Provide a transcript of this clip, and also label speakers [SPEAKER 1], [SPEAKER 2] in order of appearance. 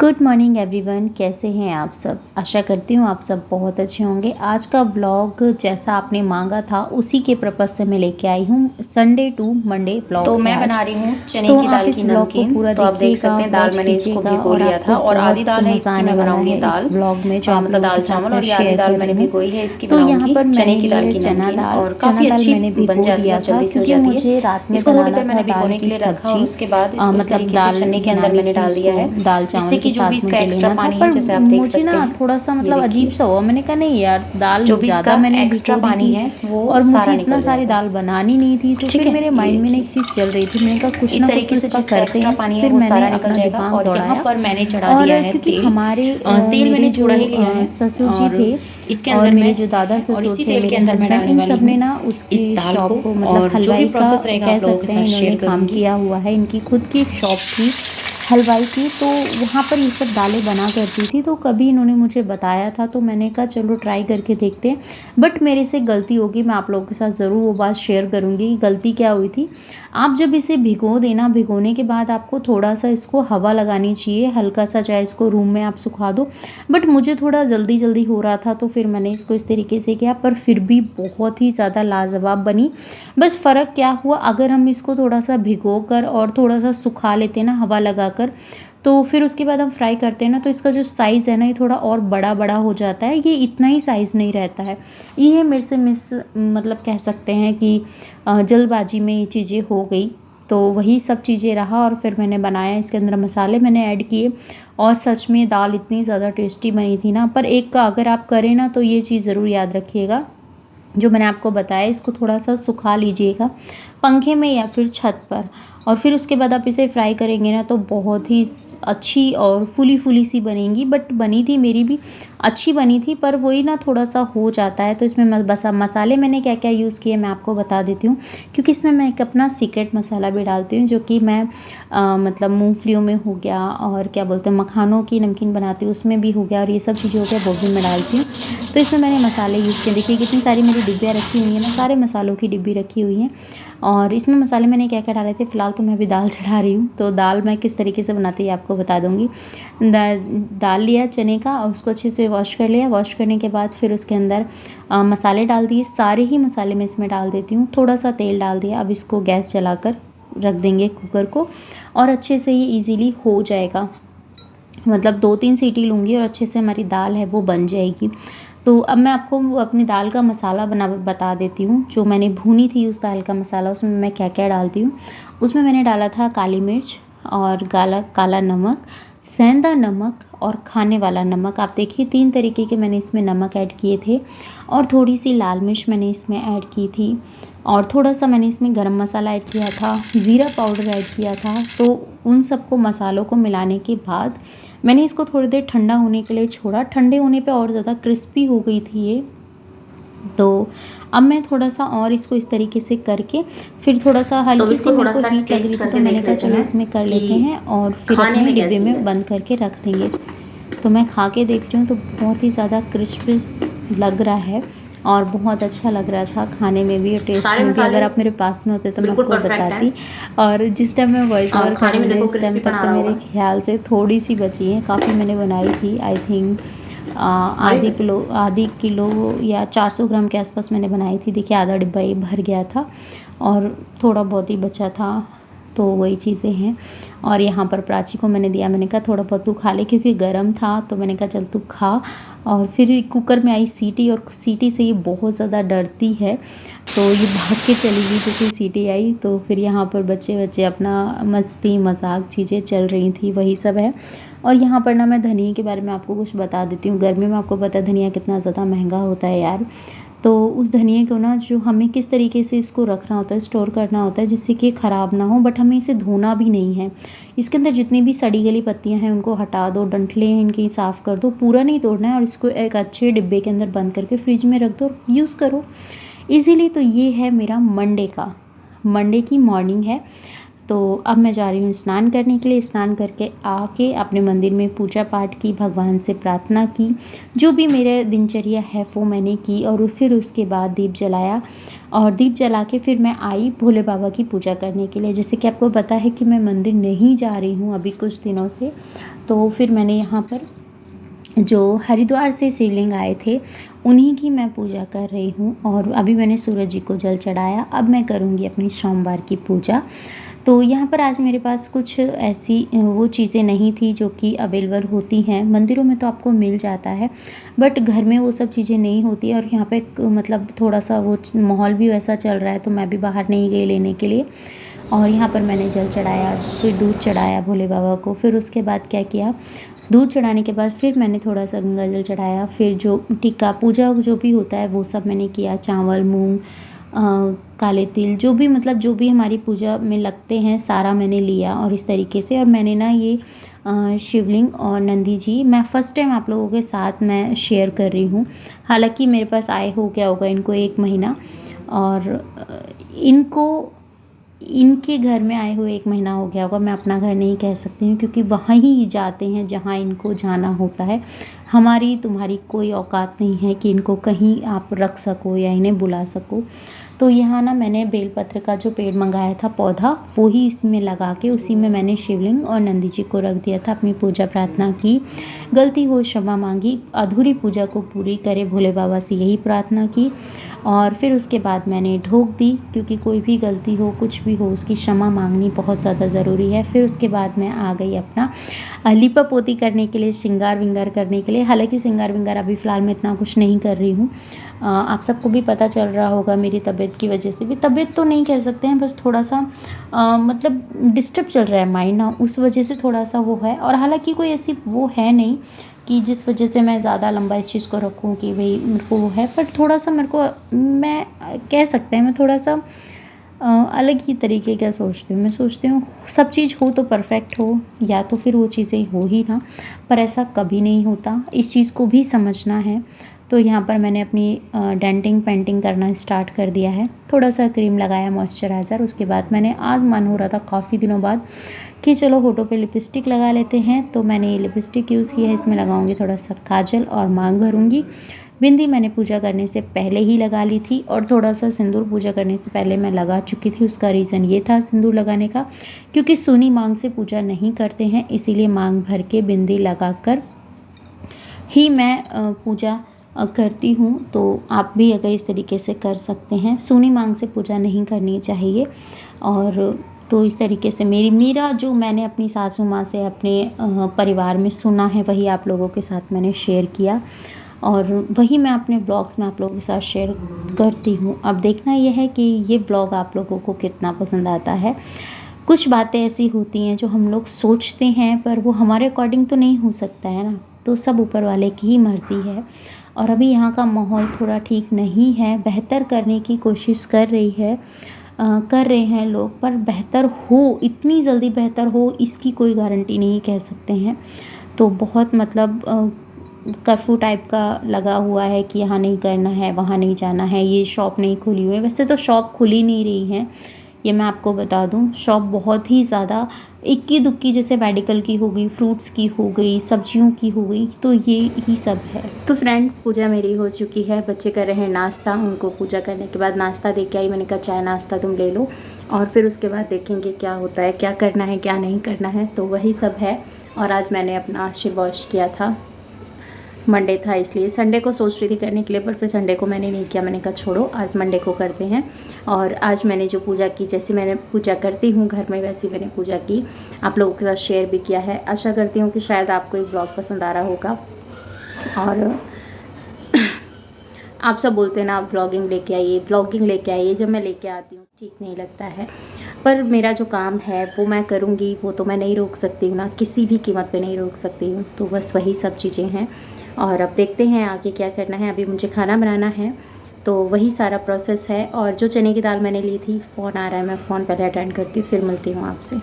[SPEAKER 1] Good morning everyone, कैसे हैं आप सब। आशा करती हूँ आप सब बहुत अच्छे होंगे। आज का व्लॉग जैसा आपने मांगा था उसी के पर्पज से मैं लेके आई हूँ। संडे टू मंडे व्लॉग
[SPEAKER 2] तो मैं बना रही हूँ चने
[SPEAKER 1] तो
[SPEAKER 2] की
[SPEAKER 1] आप
[SPEAKER 2] दाल
[SPEAKER 1] इस
[SPEAKER 2] की
[SPEAKER 1] व्लॉग को
[SPEAKER 2] नमकीन।
[SPEAKER 1] पूरा
[SPEAKER 2] तो आप देख सकते
[SPEAKER 1] देखिएगा,
[SPEAKER 2] हैं दाल
[SPEAKER 1] वॉच
[SPEAKER 2] मैंने इसको
[SPEAKER 1] कीजिएगा
[SPEAKER 2] भिगो
[SPEAKER 1] और
[SPEAKER 2] लिया था
[SPEAKER 1] आपको
[SPEAKER 2] और आधी
[SPEAKER 1] बहुत
[SPEAKER 2] दाल है
[SPEAKER 1] मज़ा
[SPEAKER 2] इसकी
[SPEAKER 1] आने
[SPEAKER 2] मैं
[SPEAKER 1] वाला
[SPEAKER 2] बनाऊंगी
[SPEAKER 1] है इस
[SPEAKER 2] दाल।
[SPEAKER 1] व्लॉग में जो आप
[SPEAKER 2] मतलब
[SPEAKER 1] लोगों के
[SPEAKER 2] दाल
[SPEAKER 1] साथ
[SPEAKER 2] चावल,
[SPEAKER 1] मैं
[SPEAKER 2] और ये आधी
[SPEAKER 1] शेयर
[SPEAKER 2] दाल
[SPEAKER 1] कर
[SPEAKER 2] मैंने
[SPEAKER 1] रही हूँ।
[SPEAKER 2] भिगोई है इसकी
[SPEAKER 1] तो यहाँ
[SPEAKER 2] बनाऊंगी
[SPEAKER 1] पर
[SPEAKER 2] चने
[SPEAKER 1] मैंने
[SPEAKER 2] की
[SPEAKER 1] लिए
[SPEAKER 2] दाल
[SPEAKER 1] है
[SPEAKER 2] की
[SPEAKER 1] चना
[SPEAKER 2] नमकीन
[SPEAKER 1] दाल।
[SPEAKER 2] और
[SPEAKER 1] चना
[SPEAKER 2] काफ़ी
[SPEAKER 1] दाल
[SPEAKER 2] अच्छी
[SPEAKER 1] मैंने
[SPEAKER 2] बन
[SPEAKER 1] भिगो
[SPEAKER 2] जाती है
[SPEAKER 1] दिया
[SPEAKER 2] और
[SPEAKER 1] था
[SPEAKER 2] जल्दी से हो
[SPEAKER 1] क्योंकि
[SPEAKER 2] जाती है।
[SPEAKER 1] मुझे रात में
[SPEAKER 2] इसको थोड़ी
[SPEAKER 1] बनाना
[SPEAKER 2] देर
[SPEAKER 1] था
[SPEAKER 2] मैंने
[SPEAKER 1] दाल
[SPEAKER 2] भिगोने के
[SPEAKER 1] की
[SPEAKER 2] लिए रखा और
[SPEAKER 1] सब्जी।
[SPEAKER 2] उसके बाद इसको इस
[SPEAKER 1] मतलब
[SPEAKER 2] तरीके से
[SPEAKER 1] दाल
[SPEAKER 2] छन्नी के अंदर
[SPEAKER 1] बनानी
[SPEAKER 2] मैंने
[SPEAKER 1] थी
[SPEAKER 2] डाल दिया
[SPEAKER 1] उसको
[SPEAKER 2] है,
[SPEAKER 1] दाल
[SPEAKER 2] जिससे
[SPEAKER 1] चावल के
[SPEAKER 2] कि जो भी
[SPEAKER 1] साथ
[SPEAKER 2] इसका
[SPEAKER 1] मुझे
[SPEAKER 2] एक्स्ट्रा
[SPEAKER 1] लेना था।
[SPEAKER 2] पानी है
[SPEAKER 1] पर
[SPEAKER 2] जैसे आप देख
[SPEAKER 1] मुझे
[SPEAKER 2] सकते
[SPEAKER 1] ना
[SPEAKER 2] हैं,
[SPEAKER 1] थोड़ा सा
[SPEAKER 2] ये
[SPEAKER 1] मतलब अजीब
[SPEAKER 2] देखिए
[SPEAKER 1] सा हुआ। मैंने कहा नहीं यार, दाल
[SPEAKER 2] जो भी
[SPEAKER 1] ज़्यादा
[SPEAKER 2] इसका
[SPEAKER 1] मैंने
[SPEAKER 2] एक्स्ट्रा
[SPEAKER 1] भिगो दी
[SPEAKER 2] पानी
[SPEAKER 1] थी
[SPEAKER 2] है वो
[SPEAKER 1] और मुझे
[SPEAKER 2] सारा
[SPEAKER 1] इतना
[SPEAKER 2] निकल
[SPEAKER 1] सारी
[SPEAKER 2] जाएगा।
[SPEAKER 1] दाल बनानी नहीं थी। तो
[SPEAKER 2] ठीक
[SPEAKER 1] फिर
[SPEAKER 2] है,
[SPEAKER 1] मेरे
[SPEAKER 2] ये
[SPEAKER 1] माइंड में ना एक
[SPEAKER 2] देखिए
[SPEAKER 1] चीज़ चल रही थी। मैंने कहा कुछ
[SPEAKER 2] इस
[SPEAKER 1] ना कुछ तो
[SPEAKER 2] तरीके से जो
[SPEAKER 1] इसका
[SPEAKER 2] इसका
[SPEAKER 1] करते
[SPEAKER 2] एक्स्ट्रा
[SPEAKER 1] हैं।
[SPEAKER 2] पानी है
[SPEAKER 1] फिर
[SPEAKER 2] वो
[SPEAKER 1] मैंने
[SPEAKER 2] सारा निकल
[SPEAKER 1] अपना
[SPEAKER 2] जाएगा।
[SPEAKER 1] दिमाग
[SPEAKER 2] और यहाँ
[SPEAKER 1] दौड़ाया
[SPEAKER 2] पर मैंने चढ़ा
[SPEAKER 1] और
[SPEAKER 2] दिया है
[SPEAKER 1] क्योंकि
[SPEAKER 2] तेल।
[SPEAKER 1] हमारे
[SPEAKER 2] तेल
[SPEAKER 1] मेरे
[SPEAKER 2] मैंने
[SPEAKER 1] जो
[SPEAKER 2] थोड़ा ही लिया है
[SPEAKER 1] ससुर जी
[SPEAKER 2] और
[SPEAKER 1] थे
[SPEAKER 2] इसके
[SPEAKER 1] और
[SPEAKER 2] अंदर
[SPEAKER 1] मेरे
[SPEAKER 2] मैं
[SPEAKER 1] जो दादा
[SPEAKER 2] और
[SPEAKER 1] ससुर
[SPEAKER 2] इसी
[SPEAKER 1] थे,
[SPEAKER 2] तेल के
[SPEAKER 1] मेरे
[SPEAKER 2] अंदर मैं
[SPEAKER 1] हस्बैंड,
[SPEAKER 2] डालने
[SPEAKER 1] इन
[SPEAKER 2] वाली
[SPEAKER 1] सब ने
[SPEAKER 2] हूँ
[SPEAKER 1] ना
[SPEAKER 2] इस
[SPEAKER 1] उसकी
[SPEAKER 2] दाल
[SPEAKER 1] शॉप
[SPEAKER 2] को।
[SPEAKER 1] को मतलब
[SPEAKER 2] और जो भी
[SPEAKER 1] हलवाई का
[SPEAKER 2] प्रोसेस रहेगा
[SPEAKER 1] कह
[SPEAKER 2] आप लोगों के
[SPEAKER 1] सकते हैं,
[SPEAKER 2] साथ
[SPEAKER 1] इन्होंने
[SPEAKER 2] शेयर
[SPEAKER 1] काम
[SPEAKER 2] करूँगी।
[SPEAKER 1] किया हुआ है। इनकी खुद की एक शॉप थी हलवाई की, तो वहाँ पर ये सब दालें बना करती थी। तो कभी इन्होंने मुझे बताया था तो मैंने कहा चलो ट्राई करके देखते हैं। बट मेरे से गलती होगी, मैं आप लोगों के साथ ज़रूर वो बात शेयर करूँगी कि गलती क्या हुई थी। आप जब इसे भिगो देना, भिगोने के बाद आपको थोड़ा सा इसको हवा लगानी चाहिए, हल्का सा, चाहे इसको रूम में आप सुखा दो। बट मुझे थोड़ा जल्दी जल्दी हो रहा था तो फिर मैंने इसको इस तरीके से किया, पर फिर भी बहुत ही ज़्यादा लाजवाब बनी। बस फ़र्क क्या हुआ, अगर हम इसको थोड़ा सा भिगो कर और थोड़ा सा सुखा लेते हैं ना हवा लगाकर, तो फिर उसके बाद हम फ्राई करते हैं ना, तो इसका जो साइज़ है ना ये थोड़ा और बड़ा बड़ा हो जाता है। ये इतना ही साइज़ नहीं रहता है। ये मेरे से मतलब कह सकते हैं कि जल्दबाजी में ये चीज़ें हो गई। तो वही सब चीज़ें रहा और फिर मैंने बनाया, इसके अंदर मसाले मैंने ऐड किए और सच में दाल इतनी ज़्यादा टेस्टी बनी थी ना। पर एक का अगर आप करें ना तो ये चीज़ ज़रूर याद रखिएगा, जो मैंने आपको बताया, इसको थोड़ा सा सुखा लीजिएगा पंखे में या फिर छत पर, और फिर उसके बाद आप इसे फ्राई करेंगे ना तो बहुत ही अच्छी और फूली फूली सी बनेंगी। बट बनी थी, मेरी भी अच्छी बनी थी, पर वही ना थोड़ा सा हो जाता है। तो इसमें बस अब मसाले मैंने क्या क्या यूज़ किए मैं आपको बता देती हूँ, क्योंकि इसमें मैं एक अपना सीक्रेट मसाला भी डालती हूँ, जो कि मैं मतलब मूंगफलियों में हो गया और क्या बोलते हैं मखानों की नमकीन बनाती हूँ उसमें भी हो गया, और ये सब चीज़ें हो गया वो भी मैं डालती हूँ। तो इसमें मैंने मसाले यूज़ किए। देखिए कितनी सारी मेरी डिब्बियाँ रखी हुई हैं ना, सारे मसालों की डिब्बी रखी हुई हैं। और इसमें मसाले मैंने क्या क्या डाले थे, फ़िलहाल तो मैं अभी दाल चढ़ा रही हूँ। तो दाल मैं किस तरीके से बनाती है आपको बता दूँगी। दाल लिया चने का और उसको अच्छे से वॉश कर लिया। वॉश करने के बाद फिर उसके अंदर मसाले डाल दिए, सारे ही मसाले मैं इसमें डाल देती हूँ। थोड़ा सा तेल डाल दिया। अब इसको गैस जलाकर रख देंगे कुकर को, और अच्छे से ये ईज़िली हो जाएगा। मतलब 2-3 सीटी लूँगी और अच्छे से हमारी दाल है वो बन जाएगी। तो अब मैं आपको अपनी दाल का मसाला बता देती हूँ। जो मैंने भूनी थी उस दाल का मसाला, उसमें मैं क्या क्या डालती हूँ। उसमें मैंने डाला था काली मिर्च और काला नमक, सेंधा नमक और खाने वाला नमक। आप देखिए 3 तरीके के मैंने इसमें नमक ऐड किए थे, और थोड़ी सी लाल मिर्च मैंने इसमें ऐड की थी, और थोड़ा सा मैंने इसमें गरम मसाला ऐड किया था, ज़ीरा पाउडर ऐड किया था। तो उन सबको मसालों को मिलाने के बाद मैंने इसको थोड़ी देर ठंडा होने के लिए छोड़ा। ठंडे होने पे और ज़्यादा क्रिस्पी हो गई थी ये। तो अब मैं थोड़ा सा और इसको इस तरीके से करके फिर थोड़ा सा हल्की सी मेरे को हीट लग रही थी तो मैंने कहा चलो इसमें कर लेते हैं और फिर अपने डिब्बे में बंद करके रख देंगे। तो मैं खा के देख रही हूँ तो बहुत ही ज़्यादा क्रिस्पी लग रहा है और बहुत अच्छा लग रहा था खाने में भी और टेस्ट में भी। अगर आप मेरे पास में होते तो मैं आपको बताती। और जिस टाइम मैं वॉइस ओवर कर रही हूँ उस टाइम तक तो मेरे ख्याल से थोड़ी सी बची है। काफ़ी मैंने बनाई थी, आई थिंक आधी किलो या 400 ग्राम के आसपास मैंने बनाई थी। देखिए आधा डिब्बा ये भर गया था और थोड़ा बहुत ही बचा था। तो वही चीज़ें हैं। और यहाँ पर प्राची को मैंने दिया, मैंने कहा थोड़ा बहुत तू खा ले, क्योंकि गर्म था तो मैंने कहा चल तू खा। और फिर कुकर में आई सीटी, और सीटी से ये बहुत ज़्यादा डरती है तो ये भाग के चली गई जैसे सीटी आई। तो फिर यहाँ पर बच्चे अपना मस्ती मजाक चीज़ें चल रही थी, वही सब है। और यहाँ पर ना मैं धनिया के बारे में आपको कुछ बता देती हूँ। गर्मी में आपको पता है धनिया कितना ज़्यादा महंगा होता है यार। तो उस धनिया को ना जो हमें किस तरीके से इसको रखना होता है, स्टोर करना होता है जिससे कि ख़राब ना हो। बट हमें इसे धोना भी नहीं है। इसके अंदर जितनी भी सड़ी गली पत्तियां हैं उनको हटा दो, डंठलें हैं इनकी साफ़ कर दो, पूरा नहीं तोड़ना है। और इसको एक अच्छे डिब्बे के अंदर बंद करके फ्रिज में रख दो, यूज़ करो ईज़िली। तो ये है मेरा मंडे की मॉर्निंग है। तो अब मैं जा रही हूँ स्नान करने के लिए। स्नान करके आके अपने मंदिर में पूजा पाठ की, भगवान से प्रार्थना की, जो भी मेरे दिनचर्या है वो मैंने की। और फिर उसके बाद दीप जलाया, और दीप जला के फिर मैं आई भोले बाबा की पूजा करने के लिए। जैसे कि आपको पता है कि मैं मंदिर नहीं जा रही हूँ अभी कुछ दिनों से, तो फिर मैंने यहाँ पर जो हरिद्वार से शिवलिंग आए थे उन्हीं की मैं पूजा कर रही हूँ। और अभी मैंने सूरज जी को जल चढ़ाया, अब मैं करूँगी अपनी सोमवार की पूजा। तो यहाँ पर आज मेरे पास कुछ ऐसी वो चीज़ें नहीं थी जो कि अवेलेबल होती हैं। मंदिरों में तो आपको मिल जाता है, बट घर में वो सब चीज़ें नहीं होती है। और यहाँ पे मतलब थोड़ा सा वो माहौल भी वैसा चल रहा है, तो मैं भी बाहर नहीं गई लेने के लिए। और यहाँ पर मैंने जल चढ़ाया, फिर दूध चढ़ाया भोले बाबा को। फिर उसके बाद क्या किया, दूध चढ़ाने के बाद फिर मैंने थोड़ा सा गंगा जल चढ़ाया। फिर जो टीका पूजा जो भी होता है वो सब मैंने किया। चावल, मूंग, काले तिल, जो भी मतलब जो भी हमारी पूजा में लगते हैं सारा मैंने लिया। और इस तरीके से, और मैंने ना ये शिवलिंग और नंदी जी मैं फ़र्स्ट टाइम आप लोगों के साथ मैं शेयर कर रही हूँ। हालांकि मेरे पास आए हो गया होगा इनको 1 महीना, और इनको इनके घर में आए हुए 1 महीना हो गया होगा। मैं अपना घर नहीं कह सकती हूँ, क्योंकि वहाँ ही जाते हैं जहाँ इनको जाना होता है। हमारी तुम्हारी कोई औकात नहीं है कि इनको कहीं आप रख सको या इन्हें बुला सको। तो यहाँ ना मैंने बेलपत्र का जो पेड़ मंगाया था पौधा, वो ही इसमें लगा के उसी में मैंने शिवलिंग और नंदी जी को रख दिया था। अपनी पूजा प्रार्थना की, गलती हो क्षमा मांगी, अधूरी पूजा को पूरी करे भोले बाबा से यही प्रार्थना की। और फिर उसके बाद मैंने ढोक दी, क्योंकि कोई भी गलती हो कुछ भी हो उसकी क्षमा मांगनी बहुत ज़्यादा ज़रूरी है। फिर उसके बाद मैं आ गई अपना लिपा पोती करने के लिए, श्रृंगार विंगार करने के लिए। हालांकि श्रृंगार विंगार अभी फ़िलहाल मैं इतना कुछ नहीं कर रही हूँ। आप सबको भी पता चल रहा होगा मेरी तबीयत की वजह से भी, तबीयत तो नहीं कह सकते हैं, बस थोड़ा सा मतलब डिस्टर्ब चल रहा है माइंड ना, उस वजह से थोड़ा सा वो है। और हालांकि कोई ऐसी वो है नहीं कि जिस वजह से मैं ज़्यादा लंबा इस चीज़ को रखूँ कि भाई मेरे को वो है, पर थोड़ा सा मेरे को, मैं कह सकते हैं मैं थोड़ा सा अलग ही तरीके का सोचती हूँ। मैं सोचती हूँ सब चीज़ हो तो परफेक्ट हो, या तो फिर वो चीज़ें हो ही ना, पर ऐसा कभी नहीं होता, इस चीज़ को भी समझना है। तो यहाँ पर मैंने अपनी डेंटिंग पेंटिंग करना स्टार्ट कर दिया है। थोड़ा सा क्रीम लगाया, मॉइस्चराइज़र। उसके बाद मैंने आज मन हो रहा था काफ़ी दिनों बाद कि चलो होठों पे लिपस्टिक लगा लेते हैं, तो मैंने ये लिपस्टिक यूज़ की है। इसमें लगाऊंगी थोड़ा सा काजल और मांग भरूंगी। बिंदी मैंने पूजा करने से पहले ही लगा ली थी, और थोड़ा सा सिंदूर पूजा करने से पहले मैं लगा चुकी थी। उसका रीज़न ये था सिंदूर लगाने का, क्योंकि सूनी मांग से पूजा नहीं करते हैं, इसीलिए मांग भर के बिंदी लगाकर ही मैं पूजा करती हूँ। तो आप भी अगर इस तरीके से कर सकते हैं, सूनी मांग से पूजा नहीं करनी चाहिए। और तो इस तरीके से मेरा जो मैंने अपनी सासू माँ से अपने परिवार में सुना है वही आप लोगों के साथ मैंने शेयर किया, और वही मैं अपने ब्लॉग्स में आप लोगों के साथ शेयर करती हूँ। अब देखना यह है कि ये ब्लॉग आप लोगों को कितना पसंद आता है। कुछ बातें ऐसी होती हैं जो हम लोग सोचते हैं, पर वो हमारे अकॉर्डिंग तो नहीं हो सकता है ना, तो सब ऊपर वाले की ही मर्ज़ी है। और अभी यहाँ का माहौल थोड़ा ठीक नहीं है, बेहतर करने की कोशिश कर रहे हैं लोग, पर बेहतर हो, इतनी जल्दी बेहतर हो इसकी कोई गारंटी नहीं कह सकते हैं। तो बहुत मतलब कर्फ्यू टाइप का लगा हुआ है कि यहाँ नहीं करना है, वहाँ नहीं जाना है, ये शॉप नहीं खुली हुई है। वैसे तो शॉप खुली नहीं रही है, ये मैं आपको बता दूँ। शॉप बहुत ही ज़्यादा इक्की दुक्की, जैसे मेडिकल की हो गई, फ्रूट्स की हो गई, सब्जियों की हो गई, तो ये ही सब है। तो फ्रेंड्स, पूजा मेरी हो चुकी है, बच्चे कर रहे हैं नाश्ता। उनको पूजा करने के बाद नाश्ता दे के आई, मैंने कहा चाय नाश्ता तुम ले लो, और फिर उसके बाद देखेंगे क्या होता है, क्या करना है क्या नहीं करना है, तो वही सब है। और आज मैंने अपना सिर वॉश किया था, मंडे था इसलिए। संडे को सोच रही थी करने के लिए, पर फिर संडे को मैंने नहीं किया, मैंने कहा छोड़ो आज मंडे को करते हैं। और आज मैंने जो पूजा की, जैसे मैंने पूजा करती हूँ घर में वैसी मैंने पूजा की, आप लोगों के साथ शेयर भी किया है। आशा करती हूँ कि शायद आपको ये ब्लॉग पसंद आ रहा होगा। और आप सब बोलते हैं ना आप व्लॉगिंग लेके आइए, जब मैं लेके आती हूँ ठीक नहीं लगता है, पर मेरा जो काम है वो मैं करूँगी, वो तो मैं नहीं रोक सकती हूँ ना, किसी भी कीमत पे नहीं रोक सकती हूँ। तो बस वही सब चीज़ें हैं, और अब देखते हैं आगे क्या करना है। अभी मुझे खाना बनाना है, तो वही सारा प्रोसेस है। और जो चने की दाल मैंने ली थी, फ़ोन आ रहा है, मैं फ़ोन पहले अटेंड करती हूँ, फिर मिलती हूँ आपसे।